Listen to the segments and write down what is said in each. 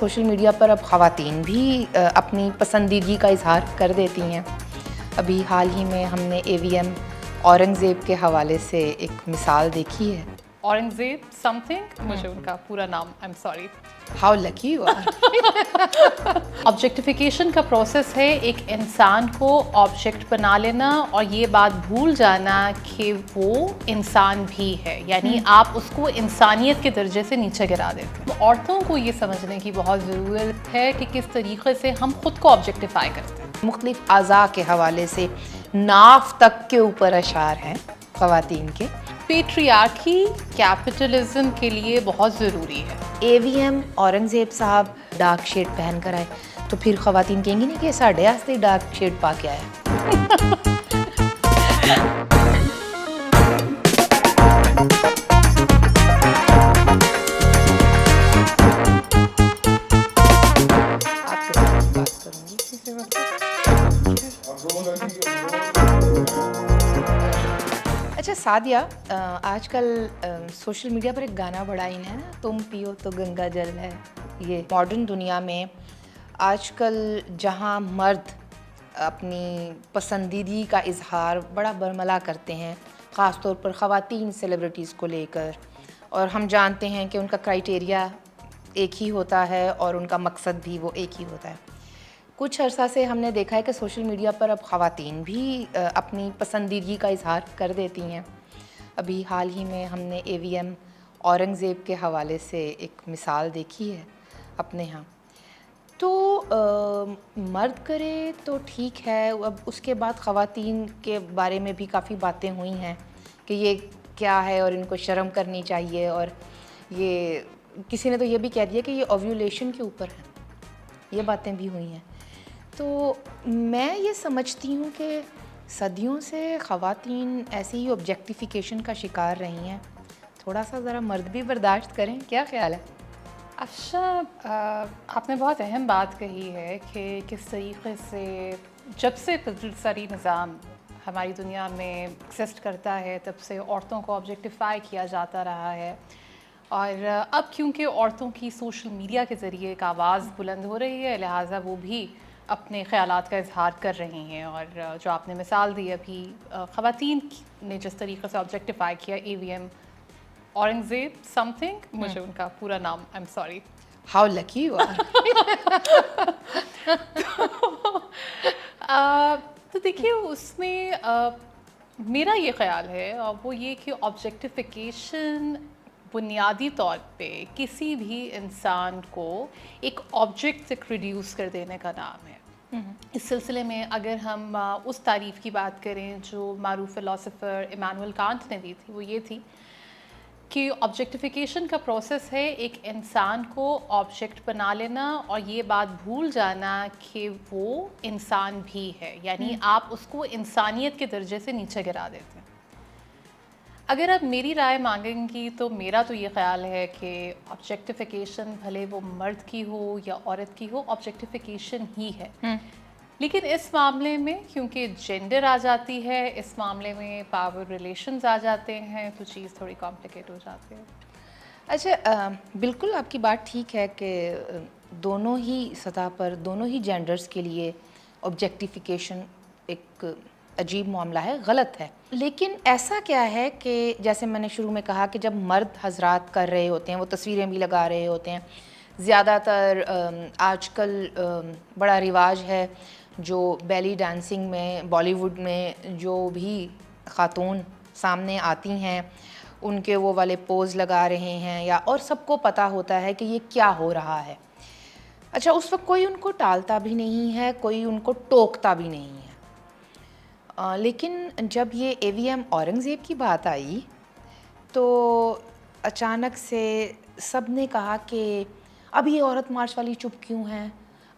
Social media پر اب خواتین بھی اپنی پسندیدگی کا اظہار کر دیتی ہیں. ابھی حال ہی میں ہم نے AVM اورنگزیب کے حوالے سے ایک مثال دیکھی ہے. اورنگزیب سم تھنگ، مجھے ان کا پورا نام I am sorry. How lucky you are. Objectification کا پروسیس ہے ایک انسان کو آبجیکٹ بنا لینا اور یہ بات بھول جانا کہ وہ انسان بھی ہے، یعنی آپ اس کو انسانیت کے درجے سے نیچے گرا دیتے ہیں. عورتوں کو یہ سمجھنے کی بہت ضرورت ہے کہ کس طریقے سے ہم خود کو آبجیکٹیفائی کرتے ہیں. مختلف اعضاء کے حوالے سے ناف تک کے اوپر اشعار ہیں خواتین کے. پیٹریارکی کیپٹلزم کے لیے بہت ضروری ہے. AVM اورنگزیب صاحب ڈارک شیڈ پہن کر آئے تو پھر خواتین کہیں گی نہیں کہ ساڈے واسطے ڈارک شیڈ پا کے آیا. اچھا سعدیہ، آج کل سوشل میڈیا پر ایک گانا بڑا ان ہے نا، تم پیو تو گنگا جل ہے. یہ ماڈرن دنیا میں آج کل جہاں مرد اپنی پسندیدگی کا اظہار بڑا برملا کرتے ہیں، خاص طور پر خواتین سیلیبریٹیز کو لے کر، اور ہم جانتے ہیں کہ ان کا کرائٹیریا ایک ہی ہوتا ہے اور ان کا مقصد بھی وہ ایک ہی ہوتا ہے. کچھ عرصہ سے ہم نے دیکھا ہے کہ سوشل میڈیا پر اب خواتین بھی اپنی پسندیدگی کا اظہار کر دیتی ہیں. ابھی حال ہی میں ہم نے AVM اورنگزیب کے حوالے سے ایک مثال دیکھی ہے اپنے ہاں. تو مرد کرے تو ٹھیک ہے، اب اس کے بعد خواتین کے بارے میں بھی کافی باتیں ہوئی ہیں کہ یہ کیا ہے اور ان کو شرم کرنی چاہیے، اور یہ کسی نے تو یہ بھی کہہ دیا کہ یہ اوویولیشن کے اوپر ہے. یہ باتیں بھی ہوئی ہیں. تو میں یہ سمجھتی ہوں کہ صدیوں سے خواتین ایسی ہی آبجیکٹیفیکیشن کا شکار رہی ہیں. تھوڑا سا ذرا مرد بھی برداشت کریں، کیا خیال ہے؟ افشا، آپ نے بہت اہم بات کہی ہے کہ کس طریقے سے جب سے پدرسری نظام ہماری دنیا میں ایگزسٹ کرتا ہے تب سے عورتوں کو آبجیکٹیفائی کیا جاتا رہا ہے، اور اب کیونکہ عورتوں کی سوشل میڈیا کے ذریعے ایک آواز بلند ہو رہی ہے، لہٰذا وہ بھی اپنے خیالات کا اظہار کر رہی ہیں. اور جو آپ نے مثال دی ابھی خواتین نے جس طریقے سے آبجیکٹیفائی کیا AVM اورنگزیب سم تھنگ، مجھے ان کا پورا نام I am sorry. How lucky you are. تو دیکھیے اس میں میرا یہ خیال ہے، وہ یہ کہ آبجیکٹیفیکیشن بنیادی طور پہ کسی بھی انسان کو ایک آبجیکٹ تک ریڈیوس کر دینے کا نام ہے. اس سلسلے میں اگر ہم اس تعریف کی بات کریں جو معروف فلاسفر ایمانوئل کانٹ نے دی تھی، وہ یہ تھی کہ آبجیکٹیفیکیشن کا پروسیس ہے ایک انسان کو آبجیکٹ بنا لینا اور یہ بات بھول جانا کہ وہ انسان بھی ہے، یعنی آپ اس کو انسانیت کے درجے سے نیچے گرا دیتے ہیں. اگر آپ میری رائے مانگیں گی تو میرا تو یہ خیال ہے کہ آبجیکٹیفیکیشن بھلے وہ مرد کی ہو یا عورت کی ہو، آبجیکٹیفیکیشن ہی ہے. لیکن اس معاملے میں کیونکہ جینڈر آ جاتی ہے، اس معاملے میں پاور ریلیشنز آ جاتے ہیں، تو چیز تھوڑی کمپلیکیٹ ہو جاتی ہے. اچھا، بالکل آپ کی بات ٹھیک ہے کہ دونوں ہی سطح پر دونوں ہی جینڈرز کے لیے آبجیکٹیفیکیشن ایک عجیب معاملہ ہے، غلط ہے. لیکن ایسا کیا ہے کہ جیسے میں نے شروع میں کہا کہ جب مرد حضرات کر رہے ہوتے ہیں، وہ تصویریں بھی لگا رہے ہوتے ہیں. زیادہ تر آج کل بڑا رواج ہے جو بیلی ڈانسنگ میں بالی ووڈ میں جو بھی خاتون سامنے آتی ہیں ان کے وہ والے پوز لگا رہے ہیں، یا اور سب کو پتہ ہوتا ہے کہ یہ کیا ہو رہا ہے. اچھا، اس وقت کوئی ان کو ٹالتا بھی نہیں ہے، کوئی ان کو ٹوکتا بھی نہیں ہے. لیکن جب یہ AVM اورنگزیب کی بات آئی تو اچانک سے سب نے کہا کہ اب یہ عورت مارچ والی چپ کیوں ہیں،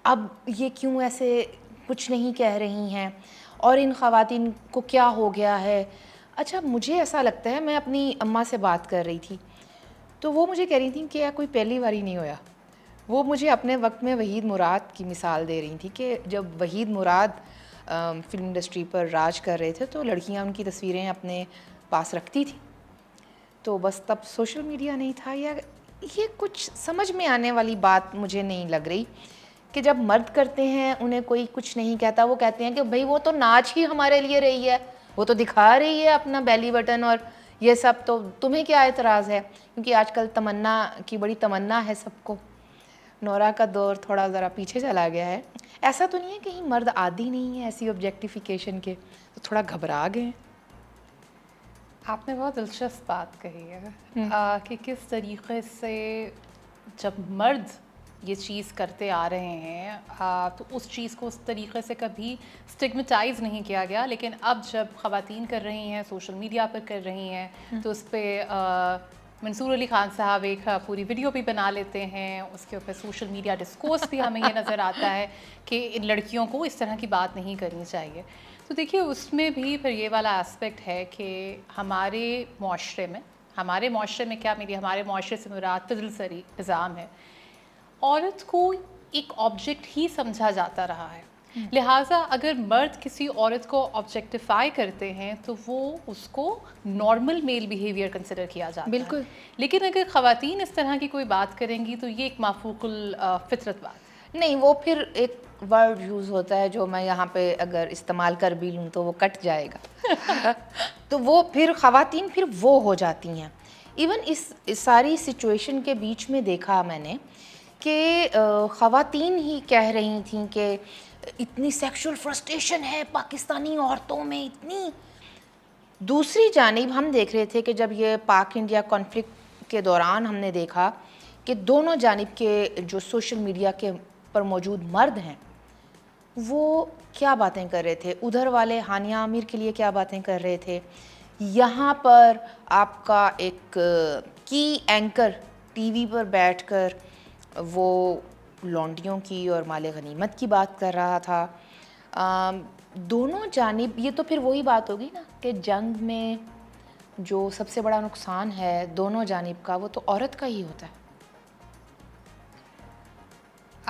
اب یہ کیوں ایسے کچھ نہیں کہہ رہی ہیں، اور ان خواتین کو کیا ہو گیا ہے. اچھا، مجھے ایسا لگتا ہے، میں اپنی اماں سے بات کر رہی تھی تو وہ مجھے کہہ رہی تھیں کہ کوئی پہلی باری نہیں ہویا. وہ مجھے اپنے وقت میں وحید مراد کی مثال دے رہی تھی کہ جب وحید مراد فلم انڈسٹری پر راج کر رہے تھے تو لڑکیاں ان کی تصویریں اپنے پاس رکھتی تھیں. تو بس تب سوشل میڈیا نہیں تھا، یا یہ کچھ سمجھ میں آنے والی بات مجھے نہیں لگ رہی کہ جب مرد کرتے ہیں انہیں کوئی کچھ نہیں کہتا, وہ کہتے ہیں کہ بھائی وہ تو ناچ ہی ہمارے لیے رہی ہے, وہ تو دکھا رہی ہے اپنا بیلی بٹن اور یہ سب, تو تمہیں کیا اعتراض ہے؟ کیونکہ آج کل تمنا کی بڑی تمنا ہے سب کو. نورا کا دور تھوڑا ذرا پیچھے چلا گیا ہے. ایسا تو نہیں ہے کہیں مرد عادی نہیں ہے ایسی آبجیکٹیفیکیشن کے, تو تھوڑا گھبرا گئے ہیں؟ آپ نے بہت دلچسپ بات کہی ہے کہ کس طریقے سے جب مرد یہ چیز کرتے آ رہے ہیں تو اس چیز کو اس طریقے سے کبھی اسٹگمیٹائز نہیں کیا گیا, لیکن اب جب خواتین کر رہی ہیں, سوشل میڈیا پر کر رہی ہیں, تو اس پہ منصور علی خان صاحب ایک پوری ویڈیو بھی بنا لیتے ہیں, اس کے اوپر سوشل میڈیا ڈسکورس بھی ہمیں یہ نظر آتا ہے کہ ان لڑکیوں کو اس طرح کی بات نہیں کرنی چاہیے. تو دیکھیے اس میں بھی پھر یہ والا اسپیکٹ ہے کہ ہمارے معاشرے میں کیا, ہمارے معاشرے سے مراد فضل سری نظام ہے, عورت کو ایک آبجیکٹ ہی سمجھا جاتا رہا ہے. لہٰذا اگر مرد کسی عورت کو آبجیکٹیفائی کرتے ہیں تو وہ اس کو نارمل میل بیہیویئر کنسیڈر کیا جاتا ہے. بالکل. لیکن اگر خواتین اس طرح کی کوئی بات کریں گی تو یہ ایک مافوق الفطرت بات نہیں, وہ پھر ایک ورڈ یوز ہوتا ہے جو میں یہاں پہ اگر استعمال کر بھی لوں تو وہ کٹ جائے گا. تو وہ پھر خواتین پھر وہ ہو جاتی ہیں. ایون اس ساری سچویشن کے بیچ میں دیکھا میں نے کہ خواتین ہی کہہ رہی تھیں کہ اتنی سیکشول فرسٹریشن ہے پاکستانی عورتوں میں اتنی. دوسری جانب ہم دیکھ رہے تھے کہ جب یہ پاک انڈیا کانفلکٹ کے دوران ہم نے دیکھا کہ دونوں جانب کے جو سوشل میڈیا کے پر موجود مرد ہیں وہ کیا باتیں کر رہے تھے. ادھر والے ہانیہ عامر کے لیے کیا باتیں کر رہے تھے, یہاں پر آپ کا ایک کی اینکر ٹی وی پر بیٹھ کر وہ لونڈیوں کی اور مال غنیمت کی بات کر رہا تھا. دونوں جانب یہ تو پھر وہی بات ہوگی نا کہ جنگ میں جو سب سے بڑا نقصان ہے دونوں جانب کا وہ تو عورت کا ہی ہوتا ہے.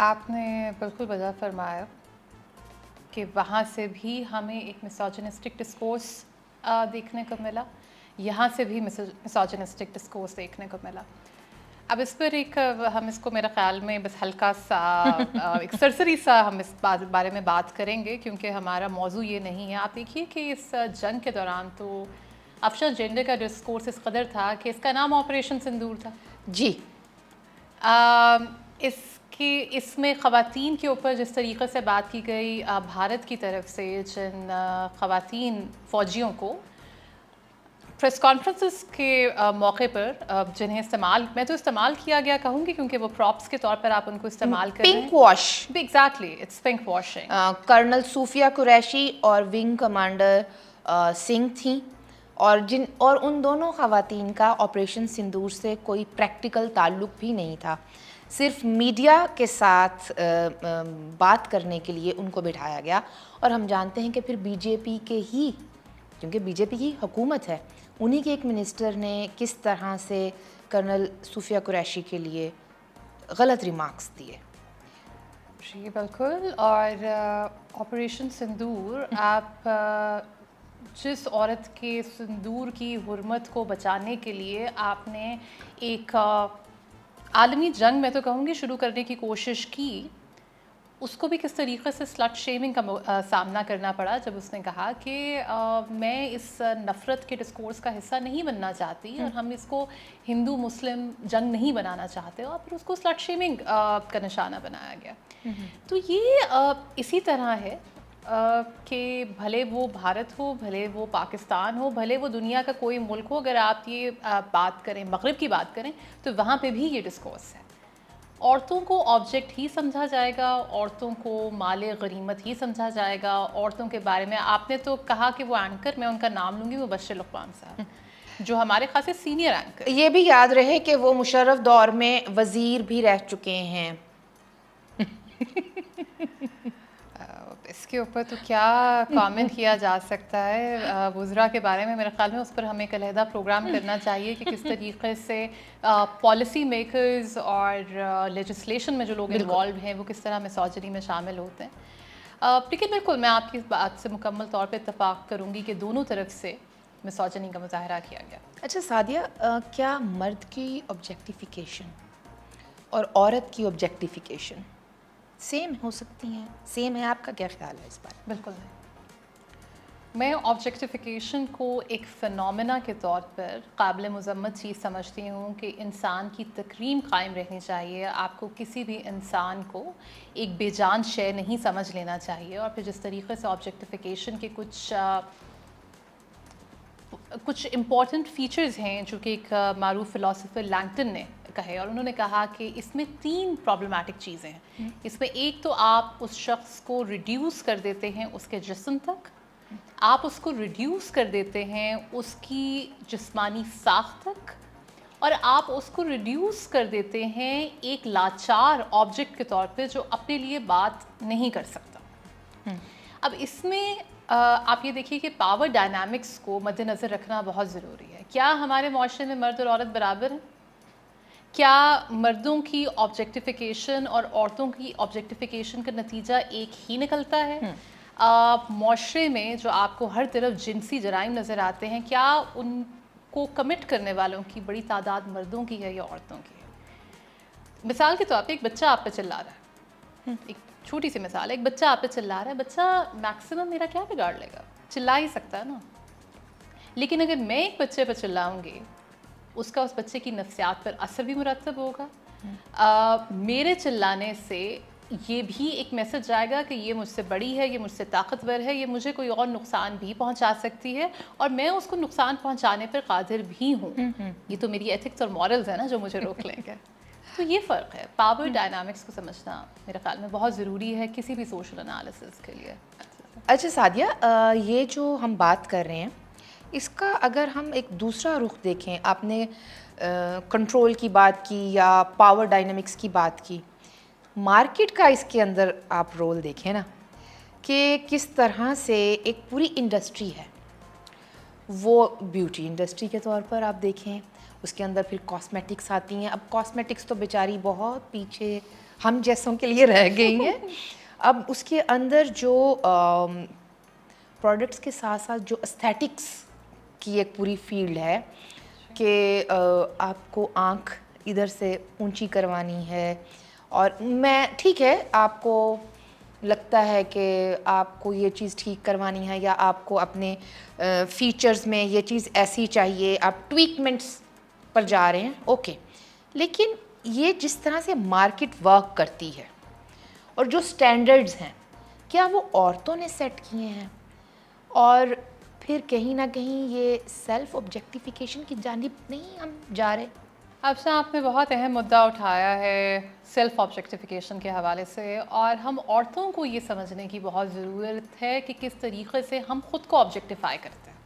آپ نے بالکل وجہ فرمایا کہ وہاں سے بھی ہمیں ایک میسوجنسٹک ڈسکورس دیکھنے کو ملا, یہاں سے بھی میسوجنسٹک ڈسکورس دیکھنے کو ملا. اب اس پر ہم اس کو میرا خیال میں بس ہلکا سا ایک سرسری سا ہم اس بارے میں بات کریں گے کیونکہ ہمارا موضوع یہ نہیں ہے. آپ دیکھیے کہ اس جنگ کے دوران تو افشاں جینڈر کا ڈسکورس اس قدر تھا کہ اس کا نام آپریشن سندور تھا. جی. اس میں خواتین کے اوپر جس طریقے سے بات کی گئی بھارت کی طرف سے, جن خواتین فوجیوں کو پریس کانفرنسز کے موقع پر جنہیں میں تو استعمال کیا گیا کہوں گی کیونکہ وہ پراپس کے طور پر آپ ان کو استعمال کر رہے ہیں. Pink wash. Exactly, it's pink washing. Colonel Sofiya Qureshi اور ونگ کمانڈر سنگھ تھیں اور ان دونوں خواتین کا آپریشن سندور سے کوئی پریکٹیکل تعلق بھی نہیں تھا. صرف میڈیا کے ساتھ بات کرنے کے لیے ان کو بٹھایا گیا. اور ہم جانتے ہیں کہ پھر بی جے پی کے ہی, کیونکہ بی جے پی کی حکومت ہے, انہی کے ایک منسٹر نے کس طرح سے کرنل صوفیہ قریشی کے لیے غلط ریمارکس دیے. جی بالکل. اور آپریشن سندور, آپ جس عورت کے سندور کی حرمت کو بچانے کے لیے آپ نے ایک عالمی جنگ میں تو کہوں گی شروع کرنے کی کوشش کی, اس کو بھی کس طریقے سے سلٹ شیمنگ کا سامنا کرنا پڑا جب اس نے کہا کہ میں اس نفرت کے ڈسکورس کا حصہ نہیں بننا چاہتی اور ہم اس کو ہندو مسلم جنگ نہیں بنانا چاہتے, اور پھر اس کو سلٹ شیمنگ کا نشانہ بنایا گیا. تو یہ اسی طرح ہے کہ بھلے وہ بھارت ہو, بھلے وہ پاکستان ہو, بھلے وہ دنیا کا کوئی ملک ہو, اگر آپ یہ بات کریں مغرب کی بات کریں تو وہاں پہ بھی یہ ڈسکورس ہے. عورتوں کو آبجیکٹ ہی سمجھا جائے گا, عورتوں کو مال غنیمت ہی سمجھا جائے گا. عورتوں کے بارے میں آپ نے تو کہا کہ وہ اینکر, میں ان کا نام لوں گی, وہ بشر لقمان صاحب جو ہمارے خاصے سینئر اینکر. یہ بھی یاد رہے کہ وہ مشرف دور میں وزیر بھی رہ چکے ہیں. اس کے اوپر تو کیا کامنٹ کیا جا سکتا ہے وزراء کے بارے میں. میرے خیال میں اس پر ہمیں ایک علیحدہ پروگرام کرنا چاہیے کہ کس طریقے سے پالیسی میکرز اور لیجسلیشن میں جو لوگ انوالوڈ ہیں وہ کس طرح میسوجنی میں شامل ہوتے ہیں. لیکن بالکل میں آپ کی بات سے مکمل طور پہ اتفاق کروں گی کہ دونوں طرف سے میسوجنی کا مظاہرہ کیا گیا. اچھا سعدیہ, کیا مرد کی آبجیکٹیفیکیشن اور عورت کی آبجیکٹیفیکیشن سیم ہو سکتی ہیں؟ سیم ہے؟ آپ کا کیا خیال ہے اس بارے میں؟ بالکل نہیں. میں آبجیکٹیفیکیشن کو ایک فنومینا کے طور پر قابل مذمت چیز سمجھتی ہوں کہ انسان کی تکریم قائم رہنی چاہیے. آپ کو کسی بھی انسان کو ایک بے جان شے نہیں سمجھ لینا چاہیے. اور پھر جس طریقے سے آبجیکٹیفیکیشن کے کچھ امپورٹنٹ فیچرز ہیں جو کہ ایک معروف فلاسفر لینگٹن نے کہے، اور انہوں نے کہا کہ اس میں 3 پرابلمٹک چیزیں ہیں. اس میں ایک تو آپ اس شخص کو ریڈیوس کر دیتے ہیں اس کے جسم تک، آپ اس کو ریڈیوس کر دیتے ہیں اس کی جسمانی ساخت تک، اور آپ اس کو ریڈیوس کر دیتے ہیں ایک لاچار آبجیکٹ کے طور پہ جو اپنے لیے بات نہیں کر سکتا. اب اس میں آپ یہ دیکھیے کہ پاور ڈائنامکس کو مد نظر رکھنا بہت ضروری ہے. کیا ہمارے معاشرے میں مرد اور عورت برابر ہیں؟ کیا مردوں کی آبجیکٹیفیکیشن اور عورتوں کی آبجیکٹیفیکیشن کا نتیجہ ایک ہی نکلتا ہے؟ معاشرے میں جو آپ کو ہر طرف جنسی جرائم نظر آتے ہیں، کیا ان کو کمٹ کرنے والوں کی بڑی تعداد مردوں کی ہے یا عورتوں کی ہے؟ مثال کے طور پہ ایک بچہ آپ پہ چلا رہا ہے، ایک چھوٹی سی مثال ہے، ایک بچہ آپ پہ چلا رہا ہے. بچہ میکسیمم میرا کیا بگاڑ لے گا؟ چلا ہی سکتا ہے نا. لیکن اگر میں ایک بچے پہ چلاؤں گی، اس کا اس بچے کی نفسیات پر اثر بھی مرتب ہوگا. میرے چلانے سے یہ بھی ایک میسج جائے گا کہ یہ مجھ سے بڑی ہے، یہ مجھ سے طاقتور ہے، یہ مجھے کوئی اور نقصان بھی پہنچا سکتی ہے، اور میں اس کو نقصان پہنچانے پر قادر بھی ہوں. یہ تو میری ایتھکس اور مورلز ہیں نا جو مجھے روک لیں گے. تو یہ فرق ہے. پاور ڈائنامکس کو سمجھنا میرے خیال میں بہت ضروری ہے کسی بھی سوشل انالیسس کے لیے. اچھا سعدیہ، یہ جو ہم بات کر رہے ہیں اس کا اگر ہم ایک دوسرا رخ دیکھیں، آپ نے کنٹرول کی بات کی یا پاور ڈائنامکس کی بات کی، مارکیٹ کا اس کے اندر آپ رول دیکھیں نا کہ کس طرح سے ایک پوری انڈسٹری ہے. وہ بیوٹی انڈسٹری کے طور پر آپ دیکھیں، اس کے اندر پھر کاسمیٹکس آتی ہیں. اب کاسمیٹکس تو بیچاری بہت پیچھے ہم جیسوں کے لیے رہ گئی ہیں. اب اس کے اندر جو پروڈکٹس کے ساتھ ساتھ جو استھیٹکس کی ایک پوری فیلڈ ہے کہ آپ کو آنکھ ادھر سے اونچی کروانی ہے، اور میں ٹھیک ہے آپ کو لگتا ہے کہ آپ کو یہ چیز ٹھیک کروانی ہے یا آپ کو اپنے فیچرز میں یہ چیز ایسی چاہیے، آپ ٹویکمنٹس پر جا رہے ہیں، اوکے. لیکن یہ جس طرح سے مارکیٹ ورک کرتی ہے اور جو سٹینڈرڈز ہیں، کیا وہ عورتوں نے سیٹ کیے ہیں؟ اور پھر کہیں نہ کہیں یہ سیلف آبجیکٹیفیکیشن کی جانب نہیں ہم جا رہے؟ اب سے آپ نے بہت اہم مدعا اٹھایا ہے سیلف آبجیکٹیفیکیشن کے حوالے سے، اور ہم عورتوں کو یہ سمجھنے کی بہت ضرورت ہے کہ کس طریقے سے ہم خود کو آبجیکٹیفائی کرتے ہیں.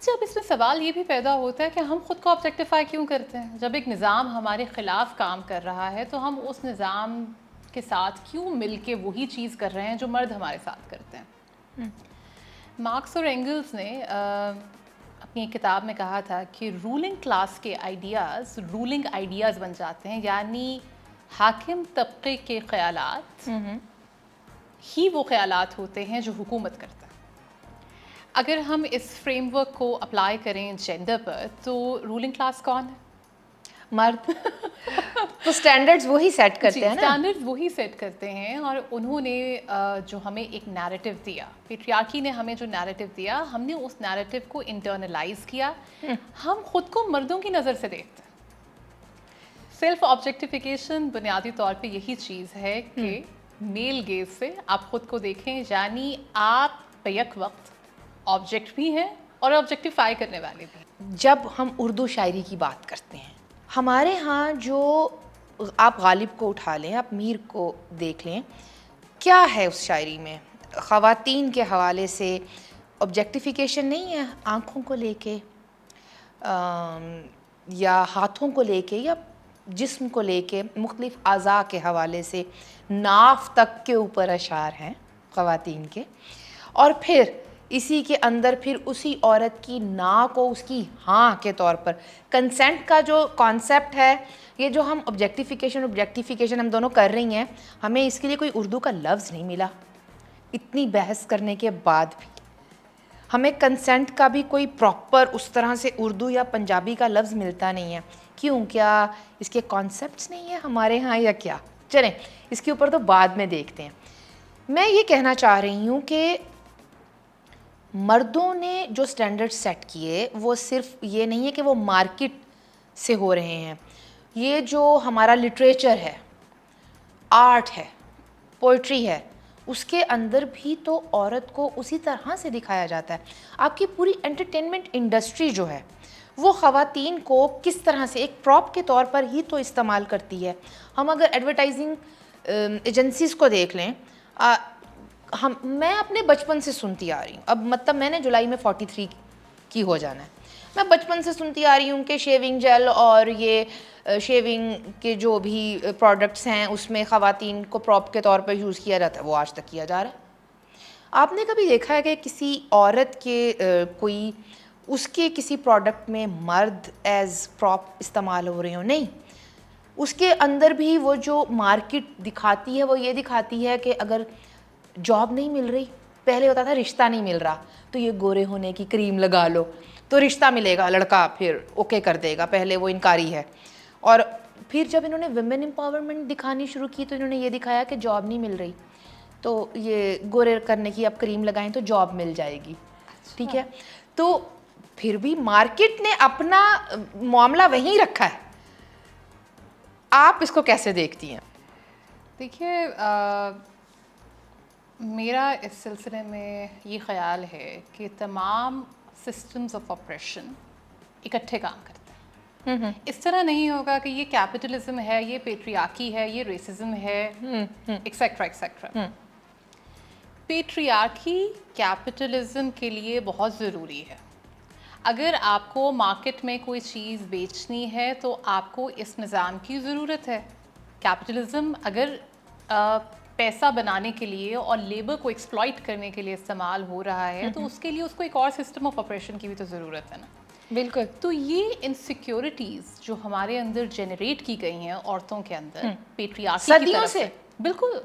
جب اس میں سوال یہ بھی پیدا ہوتا ہے کہ ہم خود کو آبجیکٹیفائی کیوں کرتے ہیں؟ جب ایک نظام ہمارے خلاف کام کر رہا ہے تو ہم اس نظام کے ساتھ کیوں مل کے وہی چیز کر رہے ہیں جو مرد ہمارے ساتھ کرتے ہیں؟ مارکس اور اینگلز نے اپنی ایک کتاب میں کہا تھا کہ رولنگ کلاس کے آئیڈیاز رولنگ آئیڈیاز بن جاتے ہیں، یعنی حاکم طبقے کے خیالات ہی وہ خیالات ہوتے ہیں جو حکومت کرتا ہے. اگر ہم اس فریم ورک کو اپلائی کریں جینڈر پر تو رولنگ کلاس کون ہے؟ مرد. تو سٹینڈرڈز وہی سیٹ کرتے ہیں نا. اسٹینڈرڈ وہی سیٹ کرتے ہیں، اور انہوں نے جو ہمیں ایک نیریٹو دیا، پیٹریارکی نے ہمیں جو نیریٹو دیا، ہم نے اس نیریٹو کو انٹرنلائز کیا. ہم خود کو مردوں کی نظر سے دیکھتے ہیں. سیلف آبجیکٹیفیکیشن بنیادی طور پہ یہی چیز ہے کہ میل گیز سے آپ خود کو دیکھیں، یعنی آپ بیک وقت آبجیکٹ بھی ہیں اور آبجیکٹیفائی کرنے والے بھی. جب ہم اردو شاعری کی بات کرتے ہیں، ہمارے ہاں جو آپ غالب کو اٹھا لیں، آپ میر کو دیکھ لیں، کیا ہے اس شاعری میں خواتین کے حوالے سے آبجیکٹیفیکیشن نہیں ہے، آنکھوں کو لے کے یا ہاتھوں کو لے کے یا جسم کو لے کے مختلف اعضاء کے حوالے سے ناف تک کے اوپر اشعار ہیں خواتین کے. اور پھر اسی کے اندر پھر اسی عورت کی نا کو اس کی ہاں کے طور پر کنسنٹ کا جو کانسیپٹ ہے، یہ جو ہم آبجیکٹیفیکیشن ہم دونوں کر رہی ہیں، ہمیں اس کے لیے کوئی اردو کا لفظ نہیں ملا اتنی بحث کرنے کے بعد بھی. ہمیں کنسنٹ کا بھی کوئی پراپر اس طرح سے اردو یا پنجابی کا لفظ ملتا نہیں ہے. کیوں؟ کیا اس کے کانسیپٹس نہیں ہیں ہمارے ہاں یا کیا؟ چلیں اس کے اوپر تو بعد میں دیکھتے ہیں. میں یہ کہنا چاہ رہی ہوں کہ مردوں نے جو سٹینڈرڈ سیٹ کیے وہ صرف یہ نہیں ہے کہ وہ مارکیٹ سے ہو رہے ہیں. یہ جو ہمارا لٹریچر ہے، آرٹ ہے، پوئٹری ہے، اس کے اندر بھی تو عورت کو اسی طرح سے دکھایا جاتا ہے. آپ کی پوری انٹرٹینمنٹ انڈسٹری جو ہے وہ خواتین کو کس طرح سے ایک پراپ کے طور پر ہی تو استعمال کرتی ہے. ہم اگر ایڈورٹائزنگ ایجنسیز کو دیکھ لیں، میں اپنے بچپن سے سنتی آ رہی ہوں، اب مطلب میں نے جولائی میں 43 کی ہو جانا ہے. میں بچپن سے سنتی آ رہی ہوں کہ شیونگ جیل اور یہ شیونگ کے جو بھی پروڈکٹس ہیں اس میں خواتین کو پراپ کے طور پر یوز کیا جاتا ہے، وہ آج تک کیا جا رہا ہے. آپ نے کبھی دیکھا ہے کہ کسی عورت کے کوئی اس کے کسی پروڈکٹ میں مرد ایز پراپ استعمال ہو رہے ہوں؟ نہیں. اس کے اندر بھی وہ جو مارکیٹ دکھاتی ہے وہ یہ دکھاتی ہے کہ اگر جاب نہیں مل رہی، پہلے ہوتا تھا رشتہ نہیں مل رہا تو یہ گورے ہونے کی کریم لگا لو تو رشتہ ملے گا، لڑکا پھر اوکے کر دے گا. پہلے وہ انکاری ہے. اور پھر جب انہوں نے ویمن امپاورمنٹ دکھانی شروع کی تو انہوں نے یہ دکھایا کہ جاب نہیں مل رہی تو یہ گورے کرنے کی اب کریم لگائیں تو جاب مل جائے گی. ٹھیک ہے، تو پھر بھی مارکیٹ نے اپنا معاملہ وہیں رکھا ہے. آپ اس کو کیسے دیکھتی ہیں؟ دیکھیے، میرا اس سلسلے میں یہ خیال ہے کہ تمام سسٹمز آف آپریشن اکٹھے کام کرتے ہیں. اس طرح نہیں ہوگا کہ یہ کیپٹلزم ہے، یہ پیٹریارکی ہے، یہ ریسزم ہے، ایکسیکٹرا ایکسیکٹرا. پیٹریارکی کیپٹلزم کے لیے بہت ضروری ہے. اگر آپ کو مارکیٹ میں کوئی چیز بیچنی ہے تو آپ کو اس نظام کی ضرورت ہے. کیپٹلزم اگر پیسہ بنانے کے لیے اور لیبر کو ایکسپلائٹ کرنے کے لیے استعمال ہو رہا ہے تو اس کے لیے اس کو ایک اور سسٹم آف آپریشن کی بھی تو ضرورت ہے نا. بالکل. تو یہ انسیکیورٹیز جو ہمارے اندر جنریٹ کی گئی ہیں عورتوں کے اندر پیٹریارکی کی طرف سے، بالکل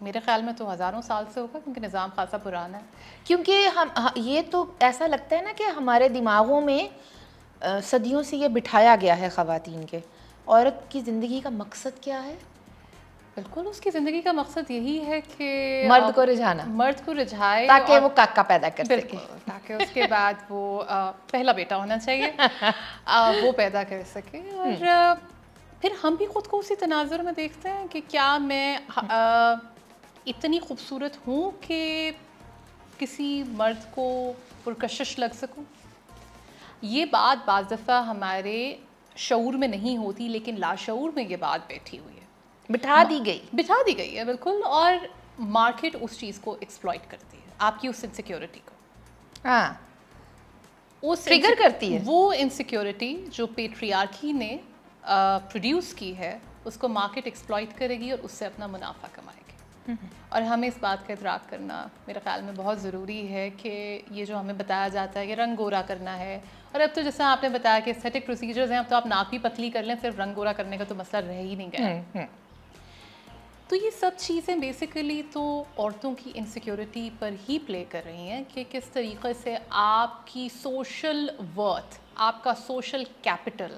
میرے خیال میں تو ہزاروں سال سے ہوگا کیونکہ نظام خاصا پرانا ہے. کیونکہ ہم یہ تو ایسا لگتا ہے نا کہ ہمارے دماغوں میں صدیوں سے یہ بٹھایا گیا ہے خواتین کے، عورت کی زندگی کا مقصد کیا ہے؟ بالکل اس کی زندگی کا مقصد یہی ہے کہ مرد کو رجھانا، مرد کو رجھائے تاکہ وہ کاکا پیدا کر سکے. بالکل، تاکہ اس کے بعد وہ پہلا بیٹا ہونا چاہیے وہ پیدا کر سکے. اور پھر ہم بھی خود کو اسی تناظر میں دیکھتے ہیں کہ کیا میں اتنی خوبصورت ہوں کہ کسی مرد کو پرکشش لگ سکوں. یہ بات بعض دفعہ ہمارے شعور میں نہیں ہوتی لیکن لاشعور میں یہ بات بیٹھی ہوئی ہے، بٹھا دی گئی ہے. بالکل. اور مارکیٹ اس چیز کو ایکسپلائٹ کرتی ہے، آپ کی اس انسیکیورٹی کو. ہاں، اس ٹریگر کرتی ہے. وہ انسیکیورٹی جو پیٹریارکی نے پروڈیوس کی ہے اس کو مارکیٹ ایکسپلائٹ کرے گی اور اس سے اپنا منافع کمائے گی. اور ہمیں اس بات کا ادراک کرنا میرے خیال میں بہت ضروری ہے کہ یہ جو ہمیں بتایا جاتا ہے کہ رنگ گورا کرنا ہے، اور اب تو جیسا آپ نے بتایا کہ ایستھیٹک پروسیجرز ہیں، اب تو آپ ناک بھی پتلی کر لیں، صرف رنگ گورا کرنے کا تو مسئلہ رہ ہی نہیں گیا. تو یہ سب چیزیں بیسیکلی تو عورتوں کی انسیکیورٹی پر ہی پلے کر رہی ہیں کہ کس طریقے سے آپ کی سوشل ورتھ، آپ کا سوشل کیپٹل،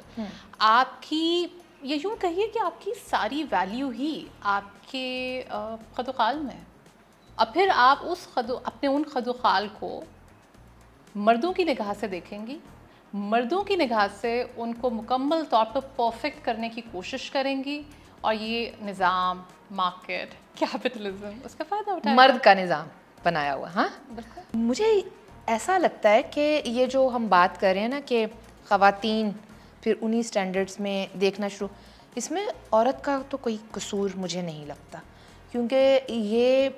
آپ کی یہ یوں کہیے کہ آپ کی ساری ویلیو ہی آپ کے خد و خال میں ہے. اب پھر آپ اپنے ان خد و خال کو مردوں کی نگاہ سے دیکھیں گی، مردوں کی نگاہ سے ان کو مکمل طور پر پرفیکٹ کرنے کی کوشش کریں گی، اور یہ نظام، مارکیٹ، کیپٹلزم اس کا فائدہ اٹھائے. مرد کا نظام بنایا ہوا. ہاں، مجھے ایسا لگتا ہے کہ یہ جو ہم بات کر رہے ہیں نا کہ خواتین پھر انہی سٹینڈرڈز میں دیکھنا شروع، اس میں عورت کا تو کوئی قصور مجھے نہیں لگتا، کیونکہ یہ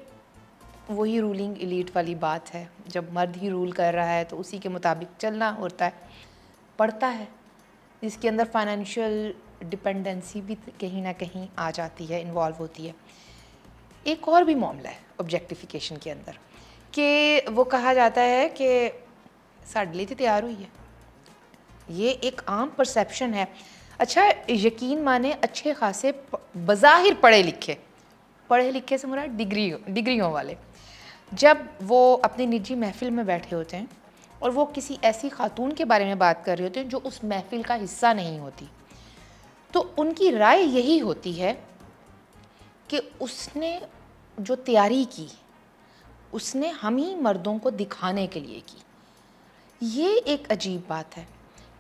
وہی رولنگ ایلیٹ والی بات ہے. جب مرد ہی رول کر رہا ہے تو اسی کے مطابق چلنا ہوتا ہے، پڑتا ہے. اس کے اندر فائنینشیل ڈپینڈنسی بھی کہیں نہ کہیں آ جاتی ہے، انوالو ہوتی ہے. ایک اور بھی معاملہ ہے آبجیکٹیفیکیشن کے اندر کہ وہ کہا جاتا ہے کہ ساڈے لیے تو تیار ہوئی ہے. یہ ایک عام پرسیپشن ہے. اچھا، یقین مانے اچھے خاصے بظاہر پڑھے لکھے سے مراد ڈگریوں والے جب وہ اپنی نجی محفل میں بیٹھے ہوتے ہیں اور وہ کسی ایسی خاتون کے بارے میں بات کر رہے ہوتے ہیں جو اس محفل کا حصہ نہیں ہوتی، تو ان کی رائے یہی ہوتی ہے کہ اس نے جو تیاری کی اس نے ہم ہی مردوں کو دکھانے کے لیے کی. یہ ایک عجیب بات ہے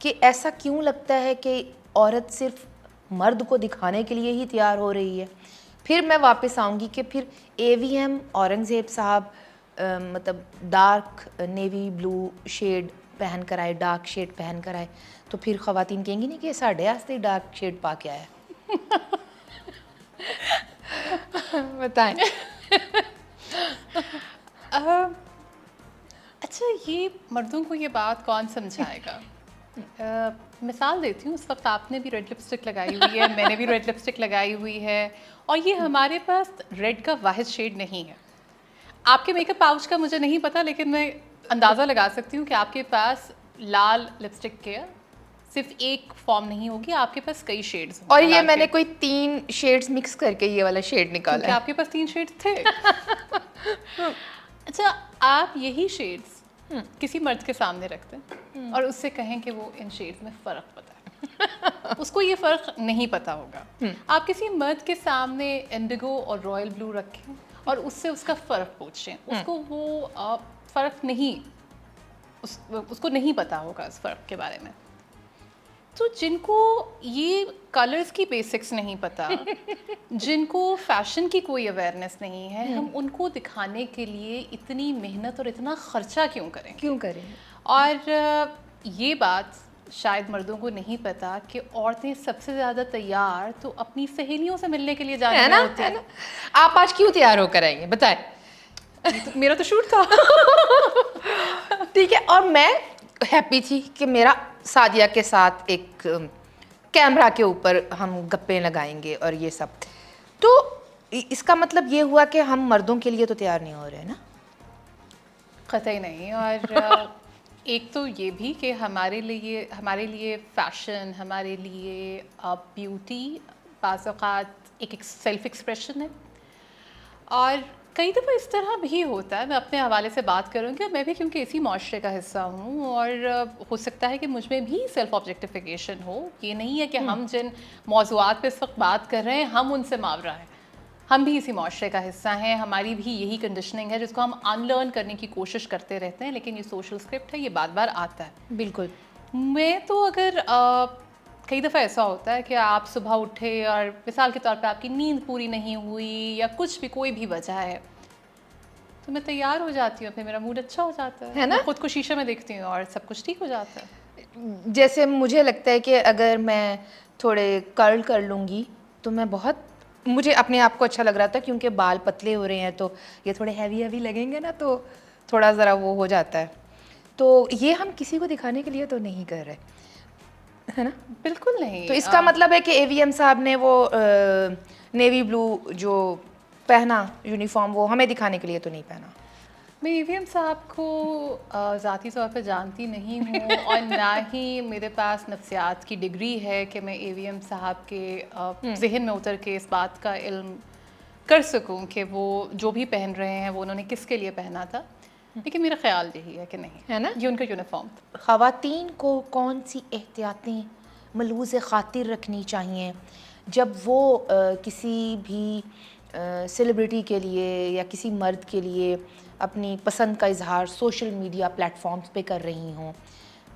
کہ ایسا کیوں لگتا ہے کہ عورت صرف مرد کو دکھانے کے لیے ہی تیار ہو رہی ہے. پھر میں واپس آؤں گی کہ پھر اے وی ایم اورنگزیب صاحب مطلب ڈارک نیوی بلو شیڈ پہن کر آئے، ڈارک شیڈ پہن کر آئے، تو پھر خواتین کہیں گی نہیں کہ ساڈے واسطے ڈارک شیڈ پا کے آیا. بتائیں. اچھا، یہ مردوں کو یہ بات کون سمجھائے گا؟ مثال دیتی ہوں، اس وقت آپ نے بھی ریڈ لپسٹک لگائی ہوئی ہے، میں نے بھی ریڈ لپسٹک لگائی ہوئی ہے، اور یہ ہمارے پاس ریڈ کا واحد شیڈ نہیں ہے. آپ کے میک اپ پاؤچ کا مجھے نہیں پتا، لیکن میں اندازہ لگا سکتی ہوں کہ آپ کے پاس لال لپسٹک کے صرف ایک فارم نہیں ہوگی، آپ کے پاس کئی شیڈز ہوں. اور یہ میں نے کوئی 3 شیڈز مکس کر کے یہ والا شیڈ نکالا کیونکہ ہے. آپ کے پاس 3 شیڈز تھے. اچھا، آپ یہی شیڈز کسی مرد کے سامنے رکھتے ہیں اور اس سے کہیں کہ وہ ان شیڈز میں فرق بتائے، اس کو یہ فرق نہیں پتا ہوگا. آپ کسی مرد کے سامنے انڈیگو اور رائل بلو رکھیں اور اس سے اس کا فرق پوچھیں، اس کو وہ فرق نہیں، اس کو نہیں پتا ہوگا اس فرق کے بارے میں. تو جن کو یہ کلرز کی بیسکس نہیں پتا، جن کو فیشن کی کوئی اویئرنیس نہیں ہے، ہم ان کو دکھانے کے لیے اتنی محنت اور اتنا خرچہ کیوں کریں؟ کیوں کریں؟ اور یہ بات شاید مردوں کو نہیں پتا کہ عورتیں سب سے زیادہ تیار تو اپنی سہیلیوں سے ملنے کے لیے جانے میں ہوتی ہیں. آپ آج کیوں تیار ہو کر آئیں گے بتائیں؟ میرا تو شوٹ تھا. ٹھیک ہے، اور میں ہیپی تھی کہ میرا سعدیہ کے ساتھ ایک کیمرہ کے اوپر ہم گپیں لگائیں گے اور یہ سب. تو اس کا مطلب یہ ہوا کہ ہم مردوں کے لیے تو تیار نہیں ہو رہے نا؟ قطعی نہیں. اور ایک تو یہ بھی کہ ہمارے لیے فیشن، ہمارے لیے بیوٹی بعض اوقات ایک سیلف ایکسپریشن ہے. اور کئی دفعہ اس طرح بھی ہوتا ہے، میں اپنے حوالے سے بات کروں گی، میں بھی کیونکہ اسی معاشرے کا حصہ ہوں، اور ہو سکتا ہے کہ مجھ میں بھی سیلف آبجیکٹیفیکیشن ہو. یہ نہیں ہے کہ ہم جن موضوعات پہ اس وقت بات کر رہے ہیں ہم ان سے ماورا ہیں، ہم بھی اسی معاشرے کا حصہ ہیں، ہماری بھی یہی کنڈیشننگ ہے جس کو ہم ان لرن کرنے کی کوشش کرتے رہتے ہیں. لیکن یہ سوشل اسکرپٹ ہے، یہ بار بار آتا ہے. بالکل. میں تو اگر کئی دفعہ ایسا ہوتا ہے کہ آپ صبح اٹھے اور مثال کے طور پہ آپ کی نیند پوری نہیں ہوئی یا کچھ بھی کوئی بھی وجہ ہے، تو میں تیار ہو جاتی ہوں، پھر میرا موڈ اچھا ہو جاتا ہے، میں خود کو شیشے میں دیکھتی ہوں اور سب کچھ ٹھیک ہو جاتا ہے. جیسے مجھے لگتا ہے کہ اگر میں تھوڑے کرل کر لوں گی تو میں بہت، مجھے اپنے آپ کو اچھا لگ رہا تھا کیونکہ بال پتلے ہو رہے ہیں تو یہ تھوڑے ہیوی لگیں گے نا، تو تھوڑا ذرا وہ ہو جاتا ہے. تو یہ ہم کسی کو دکھانے کے لیے تو نہیں کر رہے، ہے نا؟ بالکل نہیں. تو اس کا مطلب ہے کہ اے وی ایم صاحب نے وہ نیوی بلو جو پہنا یونیفارم، وہ ہمیں دکھانے کے لیے تو نہیں پہنا. میں اے وی ایم صاحب کو ذاتی طور پہ جانتی نہیں ہوں اور نہ ہی میرے پاس نفسیات کی ڈگری ہے کہ میں اے وی ایم صاحب کے ذہن میں اتر کے اس بات کا علم کر سکوں کہ وہ جو بھی پہن رہے ہیں وہ انہوں نے کس کے لیے پہنا تھا. لیکن میرا خیال یہی ہے کہ نہیں، ہے نا، یہ ان کا یونیفارم تھا. خواتین کو کون سی احتیاطیں ملحوظ خاطر رکھنی چاہیے جب وہ کسی بھی سیلیبریٹی کے لیے یا کسی مرد کے لیے اپنی پسند کا اظہار سوشل میڈیا پلیٹ فارمز پہ کر رہی ہوں،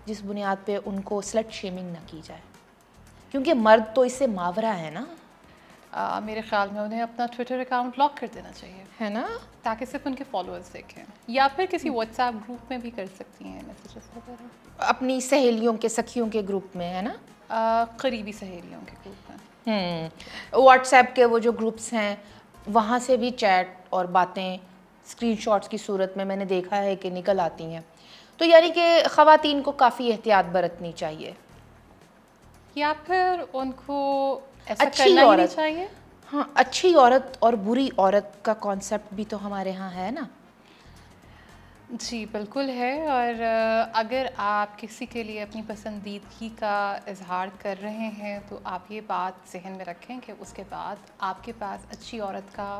جس بنیاد پہ ان کو سلٹ شیمنگ نہ کی جائے؟ کیونکہ مرد تو اس سے ماورا ہے نا. میرے خیال میں انہیں اپنا ٹویٹر اکاؤنٹ بلاک کر دینا چاہیے، ہے نا، تاکہ صرف ان کے فالوورز دیکھیں، یا پھر کسی واٹس ایپ گروپ میں بھی کر سکتی ہیں میسیجز وغیرہ، اپنی سہیلیوں کے سکھیوں کے گروپ میں، ہے نا، قریبی سہیلیوں کے گروپ میں. واٹس ایپ کے وہ جو گروپس ہیں وہاں سے بھی چیٹ اور باتیں اسکرین شاٹس کی صورت میں نے دیکھا ہے کہ نکل آتی ہیں. تو یعنی کہ خواتین کو کافی احتیاط برتنی چاہیے، یا پھر ان کو ایسا اچھی کرنا ہی نہیں عورت. چاہیے. ہاں، اچھی عورت اور بری عورت کا کانسیپٹ بھی تو ہمارے ہاں ہے نا. جی بالکل ہے. اور اگر آپ کسی کے لیے اپنی پسندیدگی کا اظہار کر رہے ہیں تو آپ یہ بات ذہن میں رکھیں کہ اس کے بعد آپ کے پاس اچھی عورت کا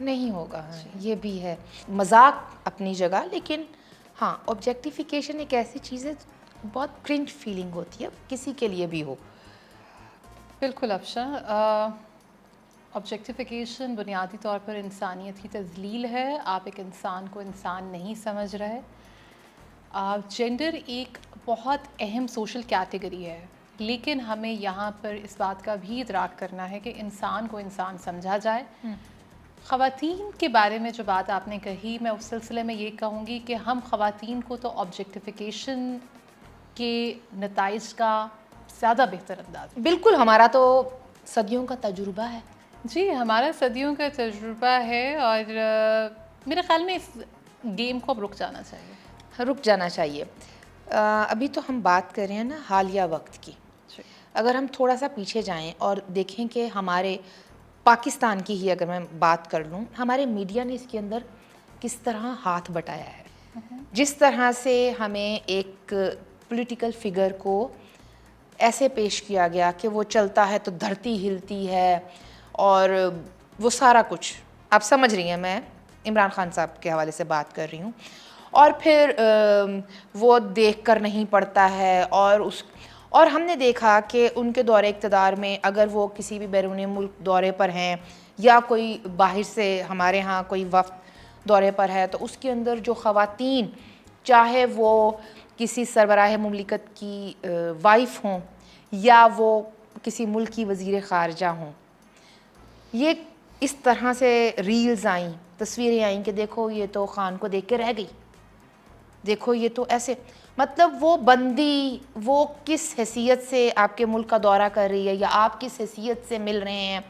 نہیں ہوگا. یہ بھی ہے مذاق اپنی جگہ, لیکن ہاں آبجیکٹیفیکیشن ایک ایسی چیز ہے بہت کرنج فیلنگ ہوتی ہے کسی کے لیے بھی ہو. بالکل افشا, آبجیکٹیفیکیشن بنیادی طور پر انسانیت کی تذلیل ہے. آپ ایک انسان کو انسان نہیں سمجھ رہے. جینڈر ایک بہت اہم سوشل کیٹیگری ہے, لیکن ہمیں یہاں پر اس بات کا بھی ادراک کرنا ہے کہ انسان کو انسان سمجھا جائے. خواتین کے بارے میں جو بات آپ نے کہی, میں اس سلسلے میں یہ کہوں گی کہ ہم خواتین کو تو آبجیکٹیفیکیشن کے نتائج کا زیادہ بہتر انداز. بالکل, ہمارا تو صدیوں کا تجربہ ہے. جی, ہمارا صدیوں کا تجربہ ہے, اور میرے خیال میں اس گیم کو اب رک جانا چاہیے. رک جانا چاہیے. ابھی تو ہم بات کر رہے ہیں نا حالیہ وقت کی. اگر ہم تھوڑا سا پیچھے جائیں اور دیکھیں کہ ہمارے پاکستان کی ہی اگر میں بات کر لوں, ہمارے میڈیا نے اس کے اندر کس طرح ہاتھ بٹایا ہے. جس طرح سے ہمیں ایک پولیٹیکل فگر کو ایسے پیش کیا گیا کہ وہ چلتا ہے تو دھرتی ہلتی ہے, اور وہ سارا کچھ آپ سمجھ رہی ہیں, میں عمران خان صاحب کے حوالے سے بات کر رہی ہوں. اور پھر وہ دیکھ کر نہیں پڑتا ہے, اور ہم نے دیکھا کہ ان کے دور اقتدار میں اگر وہ کسی بھی بیرون ملک دورے پر ہیں یا کوئی باہر سے ہمارے ہاں کوئی وفد دورے پر ہے, تو اس کے اندر جو خواتین, چاہے وہ کسی سربراہ مملکت کی وائف ہوں یا وہ کسی ملک کی وزیر خارجہ ہوں, یہ اس طرح سے ریلز آئیں, تصویریں آئیں کہ دیکھو یہ تو خان کو دیکھ کے رہ گئی, دیکھو یہ تو ایسے. مطلب وہ بندی وہ کس حیثیت سے آپ کے ملک کا دورہ کر رہی ہے یا آپ کس حیثیت سے مل رہے ہیں,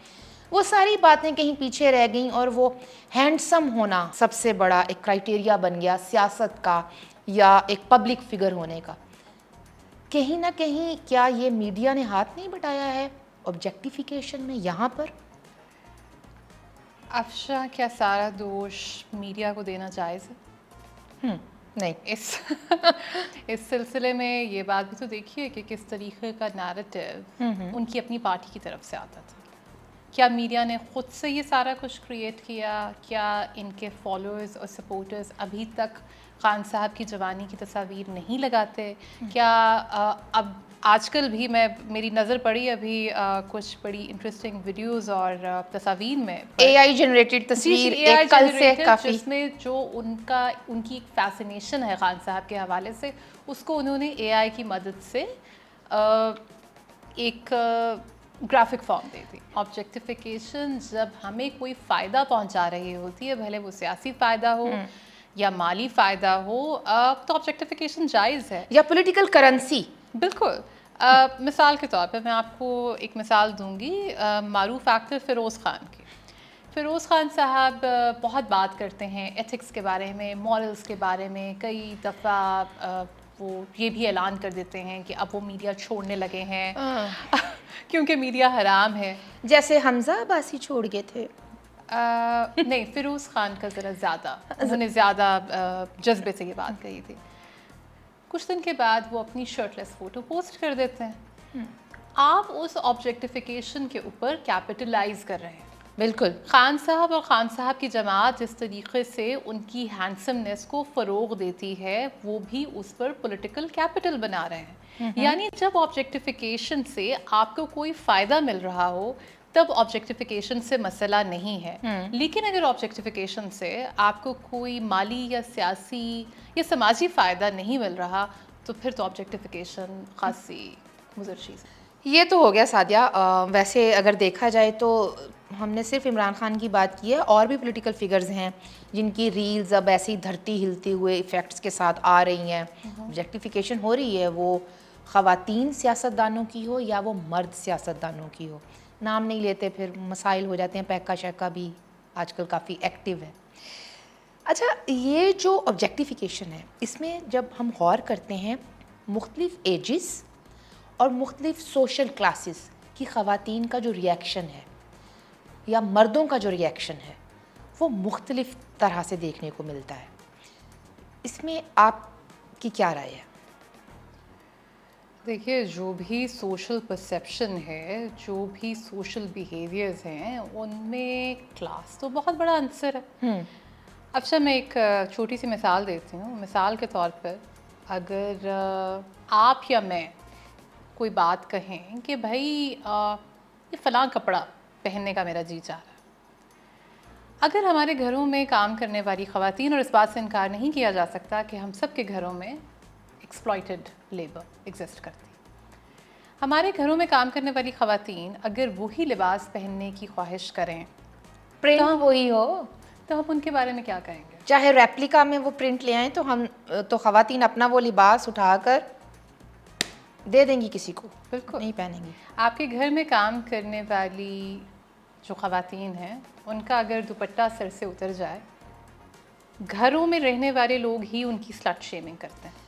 وہ ساری باتیں کہیں پیچھے رہ گئیں, اور وہ ہینڈسم ہونا سب سے بڑا ایک کرائٹیریا بن گیا سیاست کا یا ایک پبلک فگر ہونے کا. کہیں نہ کہیں کیا یہ میڈیا نے ہاتھ نہیں بٹایا ہے آبجیکٹیفیکیشن میں یہاں پر؟ افشا, کیا سارا دوش میڈیا کو دینا جائز ہے؟ نہیں. اس سلسلے میں یہ بات بھی تو دیکھیے کہ کس طریقے کا نیریٹو ان کی اپنی پارٹی کی طرف سے آتا تھا. کیا میڈیا نے خود سے یہ سارا کچھ کریٹ کیا؟ کیا ان کے فالوورز اور سپورٹرز ابھی تک خان صاحب کی جوانی کی تصاویر نہیں لگاتے؟ کیا اب آج کل بھی میری نظر پڑی ابھی کچھ بڑی انٹرسٹنگ ویڈیوز اور تصاویر میں اے آئی جنریٹڈ تصویر ایک کل سے کافی, جس میں جو ان کی ایک فیسینیشن ہے خان صاحب کے حوالے سے, اس کو انہوں نے اے آئی کی مدد سے ایک گرافک فارم دے دی. آبجیکٹیفیکیشن جب ہمیں کوئی فائدہ پہنچا رہی ہوتی ہے, بھلے وہ سیاسی فائدہ ہو یا مالی فائدہ ہو, تو آبجیکٹیفیکیشن جائز ہے. یا پولیٹیکل کرنسی. بالکل. مثال کے طور پہ میں آپ کو ایک مثال دوں گی, معروف ایکٹر فیروز خان کی. فیروز خان صاحب بہت بات کرتے ہیں ایتھکس کے بارے میں, مورلز کے بارے میں. کئی دفعہ وہ یہ بھی اعلان کر دیتے ہیں کہ اب وہ میڈیا چھوڑنے لگے ہیں کیونکہ میڈیا حرام ہے. جیسے حمزہ عباسی چھوڑ گئے تھے. نہیں, فیروز خان کا ذرا زیادہ, انہوں نے زیادہ جذبے سے یہ بات کہی تھی. کچھ دن کے بعد وہ اپنی شرٹ لیس فوٹو پوسٹ کر دیتے ہیں. آپ اس آبجیکٹیفیکیشن کے اوپر کیپٹلائز کر رہے ہیں. بالکل. خان صاحب اور خان صاحب کی جماعت جس طریقے سے ان کی ہینڈسمنس کو فروغ دیتی ہے, وہ بھی اس پر پولیٹیکل کیپٹل بنا رہے ہیں. یعنی جب آبجیکٹیفیکیشن سے آپ کو کوئی فائدہ مل رہا ہو تب آبجیکٹیفیکیشن سے مسئلہ نہیں ہے. لیکن اگر آبجیکٹیفیکیشن سے آپ کو کوئی مالی یا سیاسی یا سماجی فائدہ نہیں مل رہا تو پھر تو آبجیکٹیفیکیشن خاصی مضر چیز ہے. یہ تو ہو گیا سعدیہ. ویسے اگر دیکھا جائے تو ہم نے صرف عمران خان کی بات کی ہے, اور بھی پولیٹیکل فگرز ہیں جن کی ریلز اب ایسی دھرتی ہلتے ہوئے ایفیکٹس کے ساتھ آ رہی ہیں. آبجیکٹیفیکیشن ہو رہی ہے, وہ خواتین سیاستدانوں کی ہو یا وہ مرد سیاستدانوں کی ہو. نام نہیں لیتے پھر مسائل ہو جاتے ہیں. پیکا شیکا بھی آج کل کافی ایکٹیو ہے. اچھا, یہ جو آبجیکٹیفیکیشن ہے اس میں جب ہم غور کرتے ہیں مختلف ایجز اور مختلف سوشل کلاسز کی خواتین کا جو ریئیکشن ہے یا مردوں کا جو ریئیکشن ہے وہ مختلف طرح سے دیکھنے کو ملتا ہے. اس میں آپ کی کیا رائے ہے؟ دیکھیے جو بھی سوشل پرسیپشن ہے، جو بھی سوشل بیہیویئرز ہیں، ان میں کلاس تو بہت بڑا عنصر ہے. اچھا میں ایک چھوٹی سی مثال دیتی ہوں. مثال کے طور پر اگر آپ یا میں کوئی بات کہیں کہ بھائی یہ فلاں کپڑا پہننے کا میرا جی چاہ رہا ہے، اگر ہمارے گھروں میں کام کرنے والی خواتین، اور اس بات سے انکار نہیں کیا جا سکتا کہ ہم سب کے گھروں میں ایکسپلائٹڈ لیبر ایگزسٹ کرتی، ہمارے گھروں میں کام کرنے والی خواتین اگر وہی لباس پہننے کی خواہش کریں پرنٹ وہی ہو، تو ہم ان کے بارے میں کیا کہیں گے؟ چاہے ریپلیکا میں وہ پرنٹ لے آئیں تو خواتین اپنا وہ لباس اٹھا کر دے دیں گی کسی کو، بالکل نہیں پہنیں گی. آپ کے گھر میں کام کرنے والی جو خواتین ہیں، ان کا اگر دوپٹہ سر سے اتر جائے، گھروں میں رہنے والے لوگ ہی ان کی سلٹ شیمنگ کرتے ہیں.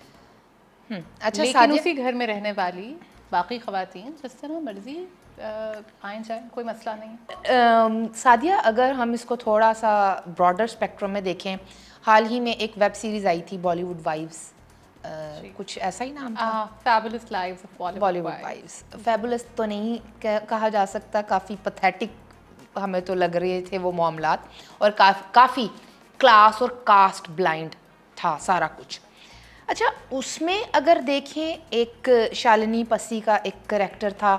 اچھا لیکن اسی گھر میں رہنے والی باقی خواتین جس طرح مرضی آئیں جائیں، کوئی مسئلہ نہیں. سعدیہ، اگر ہم اس کو تھوڑا سا براڈر اسپیکٹرم میں دیکھیں، حال ہی میں ایک ویب سیریز آئی تھی بالی ووڈ وائفز، کچھ ایسا ہی نام تھا، fabulous lives of Bollywood wives. Fabulous تو نہیں کہا جا سکتا، کافی پتھیٹک ہمیں تو لگ رہے تھے وہ معاملات، اور کافی کلاس اور کاسٹ بلائنڈ تھا سارا کچھ. اچھا اس میں اگر دیکھیں ایک شالنی پسی کا ایک کریکٹر تھا،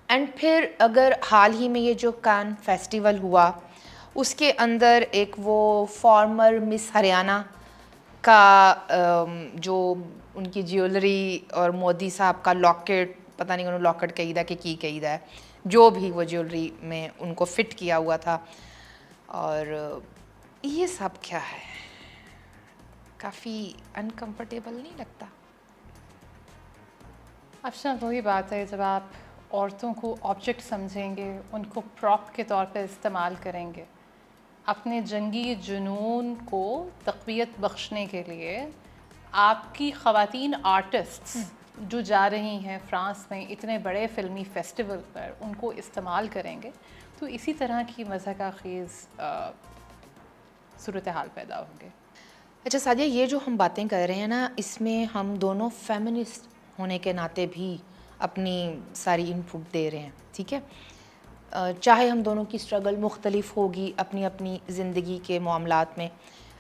اینڈ پھر اگر حال ہی میں یہ جو کان فیسٹیول ہوا اس کے اندر ایک وہ فارمر مس ہریانہ کا جو ان کی جیولری اور مودی صاحب کا لاکٹ، پتہ نہیں انہوں لاکٹ کہیدہ کہ کی کہیدہ ہے، جو بھی وہ جیولری میں ان کو فٹ کیا ہوا تھا، اور یہ سب کیا ہے، کافی انکمفرٹیبل نہیں لگتا؟ اچھا وہی بات ہے، جب آپ عورتوں کو آبجیکٹ سمجھیں گے، ان کو پراپ کے طور پہ استعمال کریں گے، اپنے جنگی جنون کو تقویت بخشنے کے لیے آپ کی خواتین آرٹسٹس جو جا رہی ہیں فرانس میں اتنے بڑے فلمی فیسٹیول پر، ان کو استعمال کریں گے، تو اسی طرح کی مضحکہ خیز صورتحال پیدا ہوگی. اچھا سعدیہ، یہ جو ہم باتیں کر رہے ہیں نا، اس میں ہم دونوں فیمنسٹ ہونے کے ناطے بھی اپنی ساری ان پٹ دے رہے ہیں، ٹھیک ہے؟ چاہے ہم دونوں کی اسٹرگل مختلف ہوگی اپنی اپنی زندگی کے معاملات میں،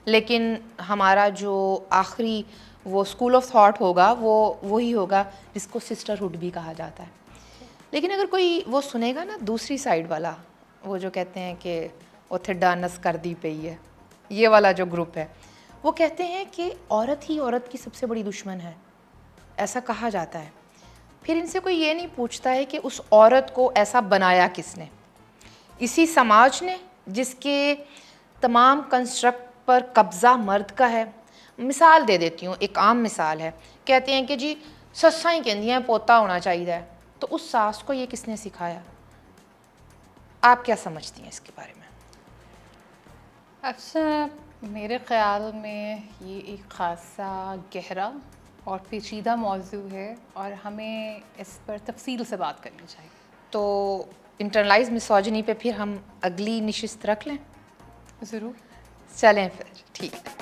لیکن ہمارا جو آخری وہ اسکول آف تھاٹ ہوگا وہ وہی ہوگا جس کو سسٹرہڈ بھی کہا جاتا ہے. لیکن اگر کوئی وہ سنے گا نا دوسری سائڈ والا، وہ جو کہتے ہیں کہ اوتھے ڈانس کر دی پئی ہے، یہ والا جو گروپ ہے، وہ کہتے ہیں کہ عورت ہی عورت کی سب سے بڑی دشمن ہے، ایسا کہا جاتا ہے. پھر ان سے کوئی یہ نہیں پوچھتا ہے کہ اس عورت کو ایسا بنایا کس نے؟ اسی سماج نے جس کے تمام کنسٹرکٹ پر قبضہ مرد کا ہے. مثال دے دیتی ہوں، ایک عام مثال ہے، کہتے ہیں کہ جی سساں ہی کہندی ہیں پوتا ہونا چاہیے، تو اس ساس کو یہ کس نے سکھایا؟ آپ کیا سمجھتی ہیں اس کے بارے میں؟ اچھا میرے خیال میں یہ ایک خاصا گہرا اور پیچیدہ موضوع ہے، اور ہمیں اس پر تفصیل سے بات کرنی چاہیے. تو انٹرنلائز مسوجنی پہ پھر ہم اگلی نشست رکھ لیں؟ ضرور. چلیں پھر، ٹھیک ہے.